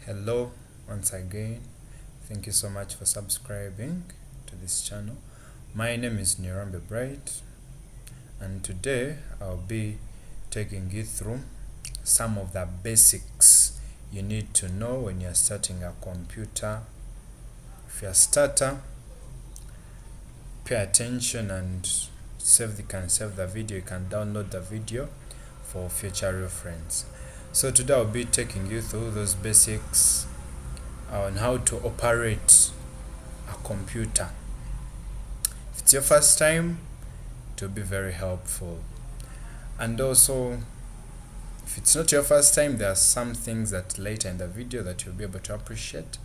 Hello once again. Thank you so much for subscribing to this channel. My name is Nirambe Bright, and today I'll be taking you through some of the basics you need to know when you're starting a computer. If you're a starter, pay attention and save the video. You can download the video for future reference. So today I'll be taking you through those basics on how to operate a computer. If it's your first time, it will be very helpful. And also, if it's not your first time, there are some things that later in the video that you'll be able to appreciate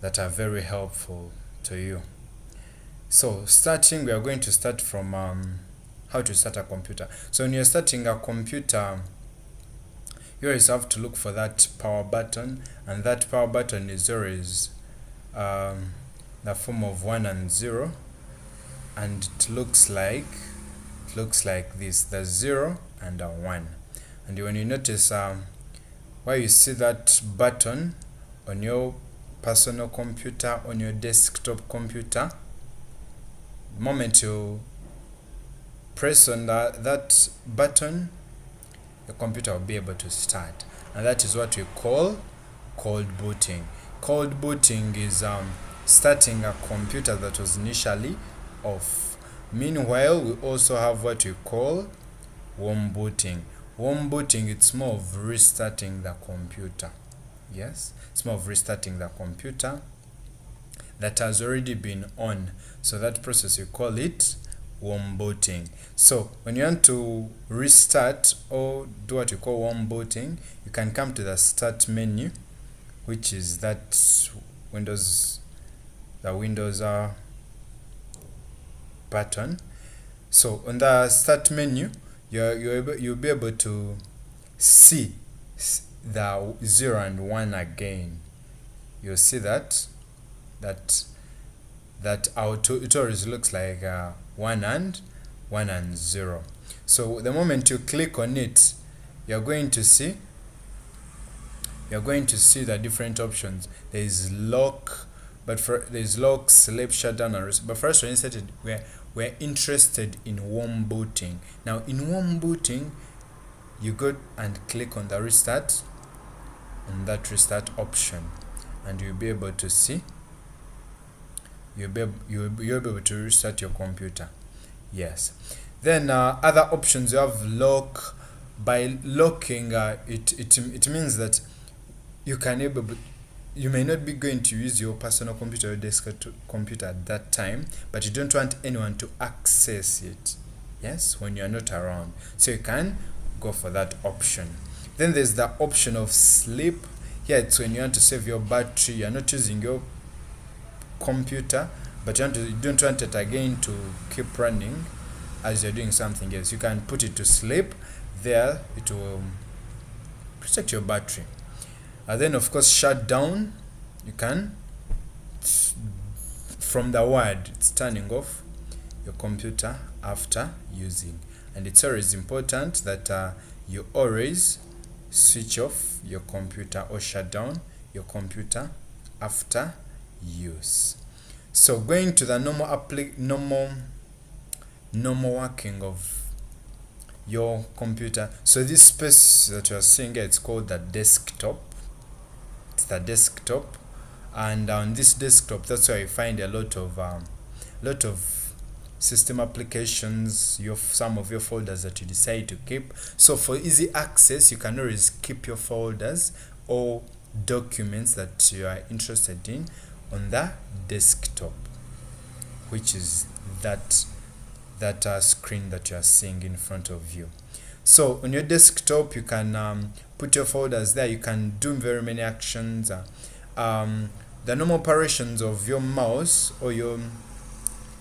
that are very helpful to you. So starting, we are going to start from how to start a computer. So when you're starting a computer, you always have to look for that power button, and that power button is always the form of 1 and 0, and it looks like this: the 0 and a 1. And when you notice why you see that button on your personal computer, on your desktop computer, the moment you press on that button, the computer will be able to start, and that is what we call cold booting. Cold booting is starting a computer that was initially off. Meanwhile, we also have what we call warm booting. Warm booting, it's more of restarting the computer. Yes, it's more of restarting the computer that has already been on. So that process, we call it warm booting. So when you want to restart or do what you call warm booting, you can come to the start menu, which is that Windows button. So on the start menu, you'll be able to see the 0 and 1 again. You'll see that it always looks like 1 and 0. So the moment you click on it, you're going to see the different options. There is lock, there's lock, sleep, shutdown, and restart. But first, we're interested in warm booting. Now in warm booting, you go and click on the restart, on that restart option, and you'll be able to see. You'll be able to restart your computer. Yes. Then other options, you have lock. By locking, it means that you may not be going to use your personal computer or desktop computer at that time, but you don't want anyone to access it. Yes, when you're not around. So you can go for that option. Then there's the option of sleep. Here it's when you want to save your battery. You're not using your computer, but you don't want it again to keep running as you're doing something else. You can put it to sleep. There it will protect your battery. And then of course shut down, you can, from the word, it's turning off your computer after using. And it's always important that you always switch off your computer or shut down your computer after use. So going to the normal working of your computer. So this space that you are seeing here, it's called the desktop. It's the desktop, and on this desktop, that's where you find a lot of system applications, some of your folders that you decide to keep. So for easy access, you can always keep your folders or documents that you are interested in on the desktop, which is that screen that you are seeing in front of you. So on your desktop, you can put your folders there. You can do very many actions. The normal operations of your mouse or your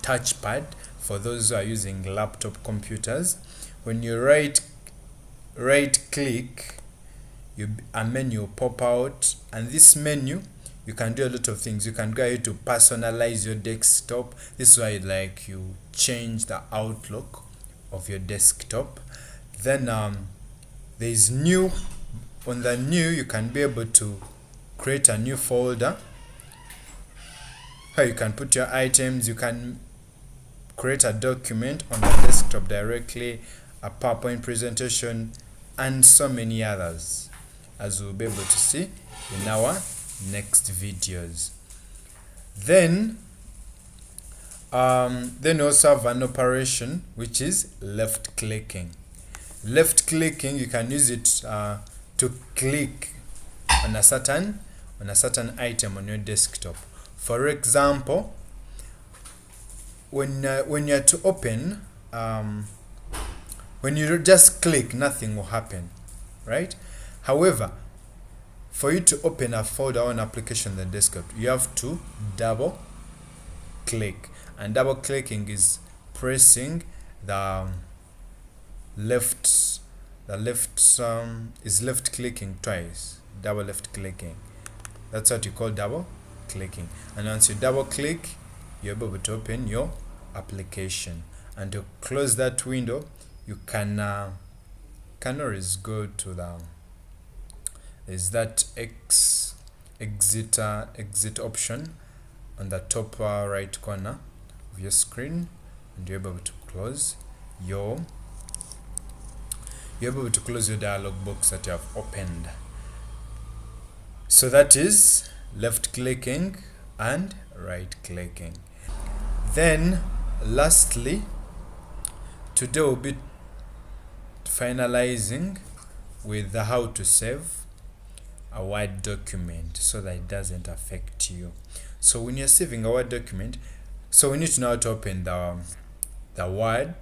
touchpad, for those who are using laptop computers, when you right click, a menu will pop out, and this menu, you can do a lot of things. You can go ahead to personalize your desktop. This is why you change the outlook of your desktop. Then there is new on the new, you can be able to create a new folder where you can put your items. You can create a document on the desktop directly, a PowerPoint presentation, and so many others, as we'll be able to see in our next videos. Then you also have an operation which is left clicking. Left clicking, you can use it to click on a certain item on your desktop. For example, when you're to open, when you just click, nothing will happen, right? However, for you to open a folder or an application on the desktop, you have to double click, and double clicking is pressing the left is left clicking twice. Double left clicking, that's what you call double clicking. And once you double click, you're able to open your application. And to close that window, you can always go to there's that exit option on the top right corner of your screen, and you're able to close your dialog box that you have opened. So that is left clicking and right clicking. Then lastly, today we'll be finalizing with how to save a Word document so that it doesn't affect you. So when you're saving a Word document, so we need to know how to open the Word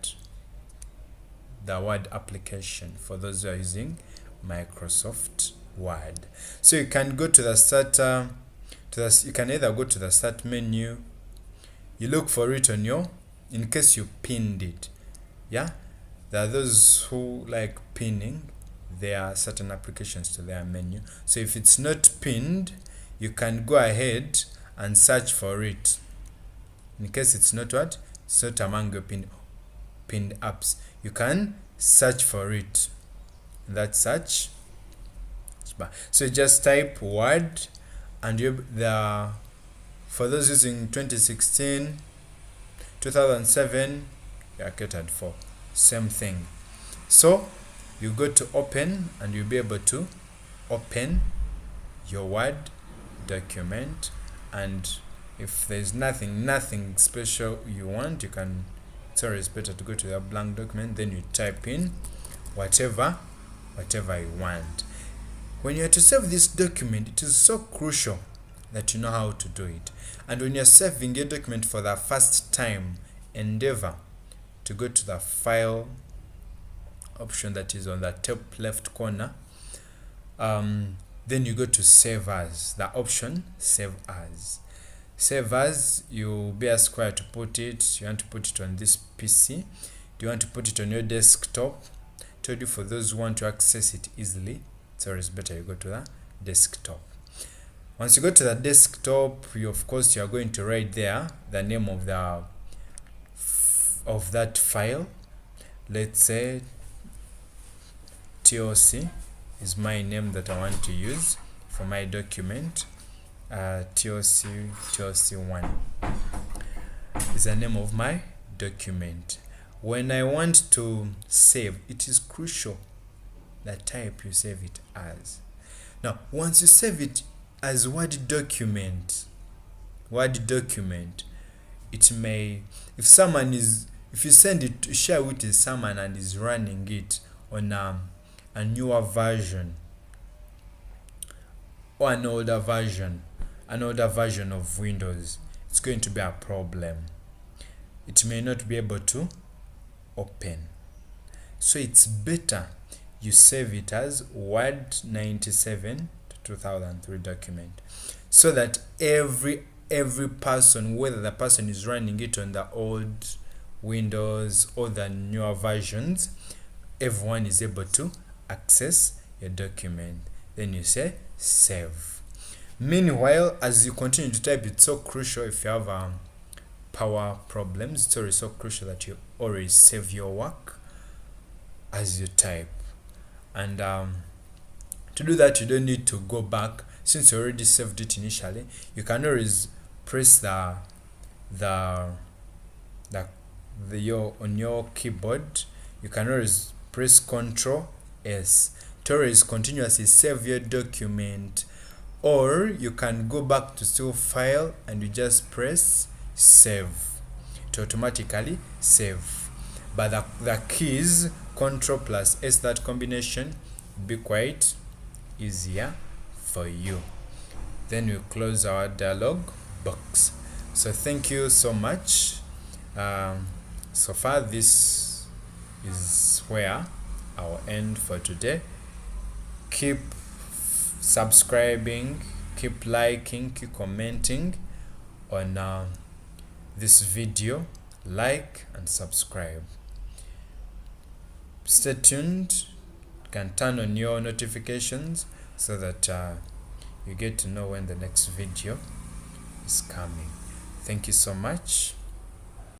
application for those who are using Microsoft Word. So you can go to the start you can either go to the start menu, you look for it on your, in case you pinned it. Yeah, there are those who like pinning their certain applications to their menu. So if it's not pinned, you can go ahead and search for it. In case it's not among your pinned apps, you can search for it in that search bar. So you just type Word, and for those using 2016, 2007, you are catered for. Same thing. So you go to open, and you'll be able to open your Word document. And if there's nothing special you want, you can, it's always better to go to the blank document, then you type in whatever you want. When you are to save this document, it is so crucial that you know how to do it. And when you're saving your document for the first time, endeavor to go to the file option that is on the top left corner. Then you go to save as, the option save as. Save as, you'll be asked where to put it. You want to put it on this PC? Do you want to put it on your desktop? Told you, for those who want to access it easily, it's always better you go to the desktop. Once you go to the desktop, of course you are going to write there the name of that file. Let's say TOC is my name that I want to use for my document. TOC1 is the name of my document. When I want to save, it is crucial the type you save it as. Now, once you save it as Word document, it may, if you send it to share it with someone and is running it on a newer version or an older version of Windows, it's going to be a problem. It may not be able to open. So it's better you save it as Word 97 to 2003 document, so that every person, whether the person is running it on the old Windows or the newer versions, everyone is able to access your document. Then you say save. Meanwhile, as you continue to type, it's so crucial, if you have power problems, it's always so crucial that you always save your work as you type. And to To do that, you don't need to go back. Since you already saved it initially, you can always press your on your keyboard. You can always press Ctrl S to always continuously save your document, or you can go back to still file and you just press save to automatically save. But the keys Ctrl plus S, that combination, will be quite easier for you. Then we close our dialog box. So thank you so much. So far, this is where I'll end for today. Keep subscribing, keep liking, keep commenting on this video. Like and subscribe. Stay tuned. You can turn on your notifications so that you get to know when the next video is coming. Thank you so much.